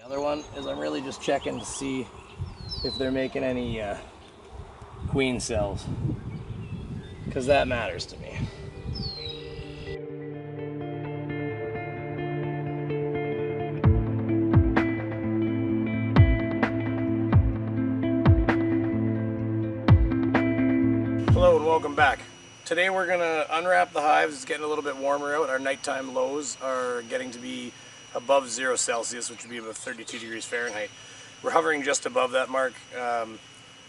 The other one is I'm really just checking to see if they're making any queen cells, because that matters to me. Hello and welcome back. Today we're going to unwrap the hives. It's getting a little bit warmer out. Our nighttime lows are getting to be above 0 Celsius, which would be about 32 degrees Fahrenheit. We're hovering just above that mark,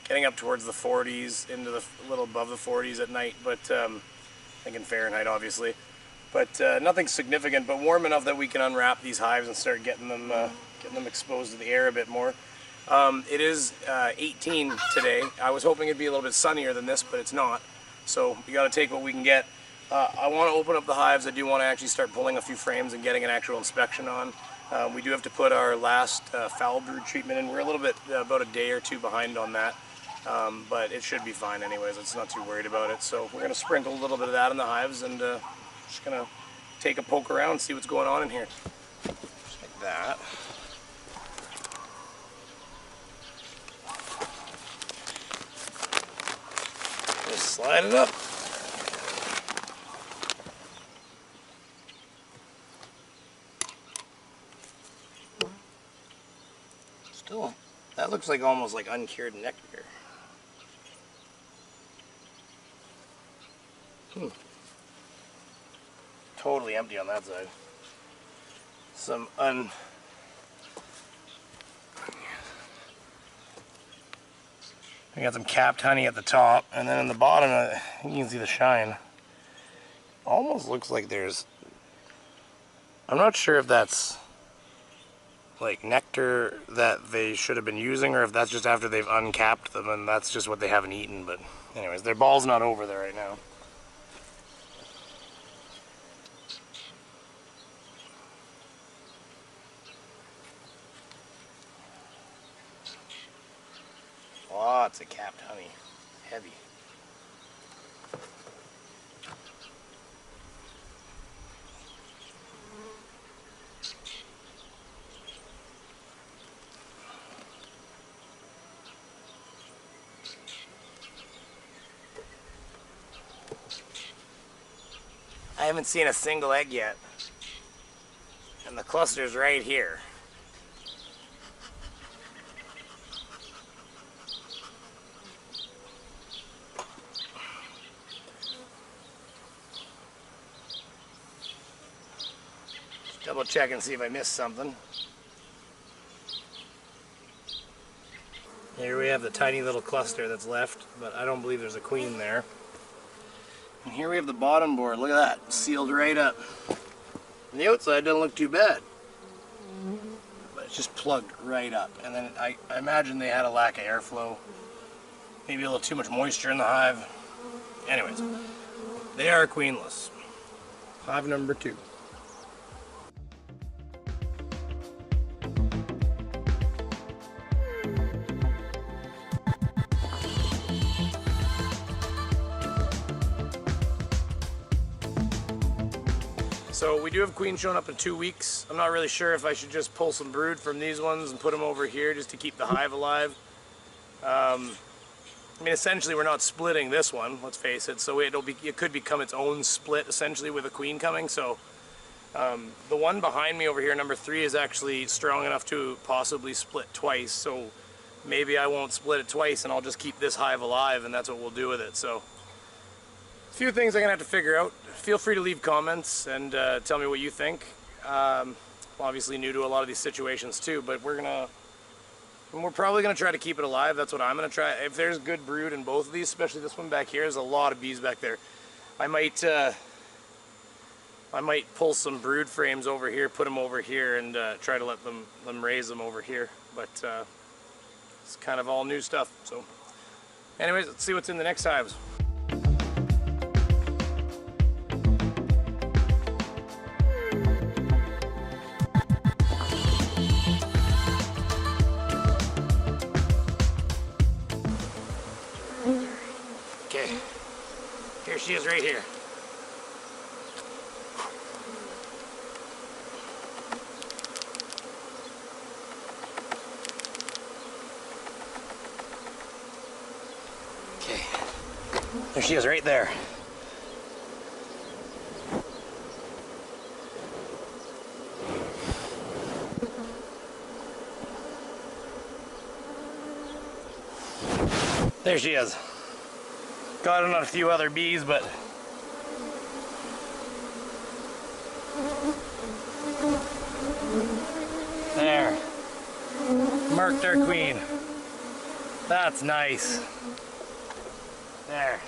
getting up towards the 40s, into the little above the 40s at night, but I think in Fahrenheit obviously. But nothing significant, but warm enough that we can unwrap these hives and start getting them exposed to the air a bit more. It is 18 today. I was hoping it'd be a little bit sunnier than this, but it's not. So we got to take what we can get. I want to open up the hives. I do want to actually start pulling a few frames and getting an actual inspection on. We do have to put our last foul brood treatment in. We're a little bit, about a day or two behind on that, but it should be fine anyways. It's not too worried about it. So we're going to sprinkle a little bit of that in the hives and just going to take a poke around and see what's going on in here. Just like that. Just slide it up. Still, that looks like almost like uncured nectar. Totally empty on that side. I got some capped honey at the top, and then in the bottom, you can see the shine. Almost looks like there's, I'm not sure if that's like nectar that they should have been using, or if that's just after they've uncapped them and that's just what they haven't eaten. But anyways, their ball's not over there right now. Lots of capped honey. Heavy. I haven't seen a single egg yet. And the cluster's right here. Double check and see if I missed something. Here we have the tiny little cluster that's left, but I don't believe there's a queen there. And here we have the bottom board. Look at that, sealed right up. And the outside doesn't look too bad, but it's just plugged right up. And then I imagine they had a lack of airflow, maybe a little too much moisture in the hive. Anyways, they are queenless. Hive number 2. So we do have queens showing up in 2 weeks. I'm not really sure if I should just pull some brood from these ones and put them over here just to keep the hive alive. I mean, essentially we're not splitting this one, let's face it, so it could become its own split essentially with a queen coming. So the one behind me over here, number 3, is actually strong enough to possibly split twice. So maybe I won't split it twice and I'll just keep this hive alive, and that's what we'll do with it. So a few things I'm gonna have to figure out. Feel free to leave comments and tell me what you think. I'm obviously new to a lot of these situations too, but we're probably gonna try to keep it alive. That's what I'm gonna try. If there's good brood in both of these, especially this one back here, there's a lot of bees back there. I might pull some brood frames over here, put them over here, and try to let them raise them over here. But it's kind of all new stuff. So, anyways, let's see what's in the next hives. Okay, here she is right here. There she is right there. There she is. Got on a few other bees, but there. Marked our queen. That's nice. There.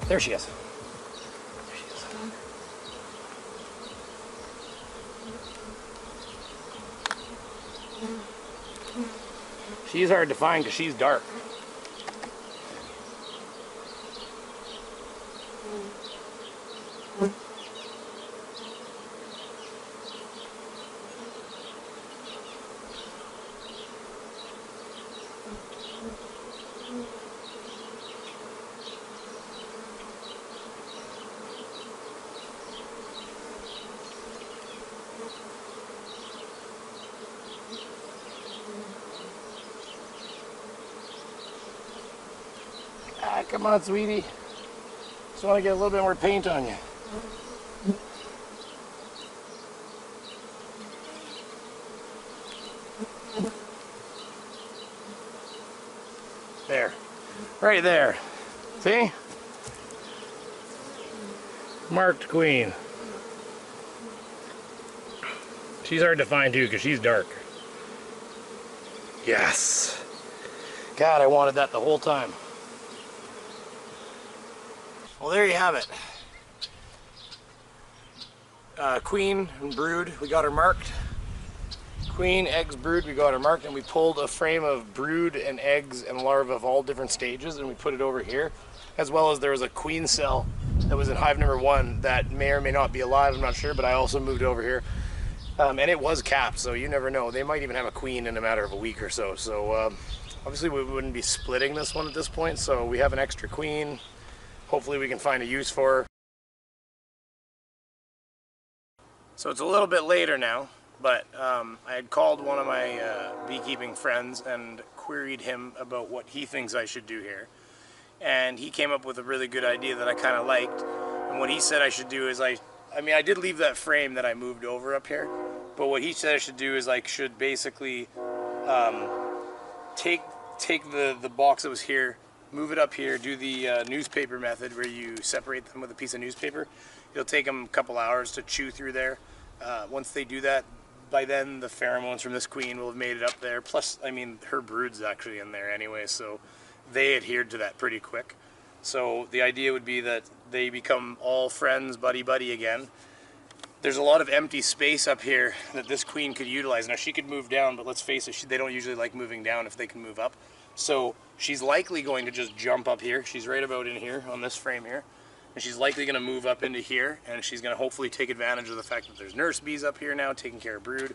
There she is. There she is. She's hard to find because she's dark. Ah, come on, sweetie. Just want to get a little bit more paint on you. There. Right there. See? Marked queen. She's hard to find too because she's dark. Yes. God, I wanted that the whole time. Well, there you have it. Queen and brood, we got her marked. Queen, eggs, brood, we got her marked, and we pulled a frame of brood and eggs and larvae of all different stages, and we put it over here. As well as there was a queen cell that was in hive number 1 that may or may not be alive, I'm not sure, but I also moved over here. And it was capped, so you never know. They might even have a queen in a matter of a week or so. So obviously we wouldn't be splitting this one at this point, so we have an extra queen. Hopefully we can find a use for her. So it's a little bit later now, but I had called one of my beekeeping friends and queried him about what he thinks I should do here. And he came up with a really good idea that I kind of liked. And what he said I should do is I mean, I did leave that frame that I moved over up here, but what he said I should do is I should basically take the box that was here, move it up here, do the newspaper method where you separate them with a piece of newspaper. It'll take them a couple hours to chew through there. Once they do that, by then the pheromones from this queen will have made it up there. Plus, I mean, her brood's actually in there anyway, so they adhered to that pretty quick. So the idea would be that they become all friends, buddy-buddy again. There's a lot of empty space up here that this queen could utilize. Now she could move down, but let's face it, they don't usually like moving down if they can move up. So she's likely going to just jump up here. She's right about in here on this frame here. And she's likely going to move up into here, and she's going to hopefully take advantage of the fact that there's nurse bees up here now taking care of brood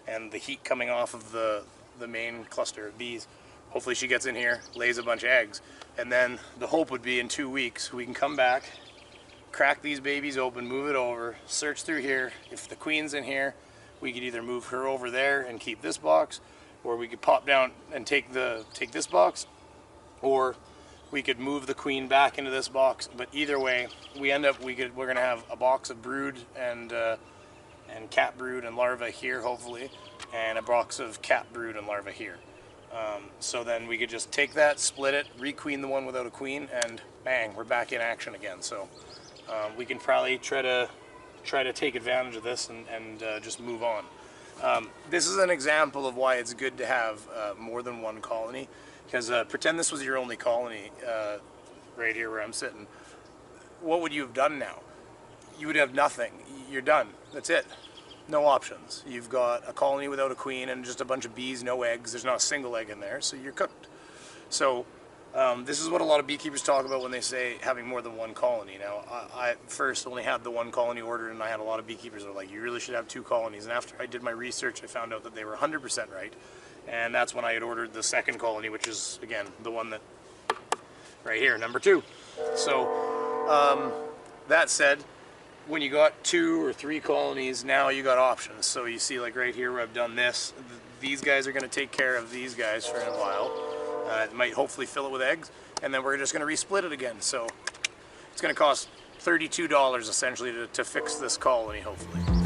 and the heat coming off of the main cluster of bees. Hopefully she gets in here, lays a bunch of eggs, and then the hope would be in 2 weeks we can come back, crack these babies open, move it over, search through here. If the queen's in here, we could either move her over there and keep this box, or we could pop down and take this box, or we could move the queen back into this box. But either way, we end up we're gonna have a box of brood and cat brood and larvae here hopefully, and a box of cat brood and larvae here. So then we could just take that, split it, requeen the one without a queen, and bang, we're back in action again. So we can probably try to take advantage of this and just move on. This is an example of why it's good to have more than one colony, because pretend this was your only colony right here where I'm sitting. What would you have done now? You would have nothing. You're done. That's it. No options. You've got a colony without a queen and just a bunch of bees, no eggs. There's not a single egg in there, so you're cooked. So this is what a lot of beekeepers talk about when they say having more than one colony. Now, I first only had the one colony ordered, and I had a lot of beekeepers that were like, you really should have 2 colonies. And after I did my research, I found out that they were 100% right. And that's when I had ordered the second colony, which is, again, the one that, right here, number 2. So, that said, when you got 2 or 3 colonies, now you got options. So you see, like right here where I've done this, these guys are going to take care of these guys for a while. It might hopefully fill it with eggs, and then we're just going to resplit it again. So it's going to cost $32 essentially to fix this colony, hopefully.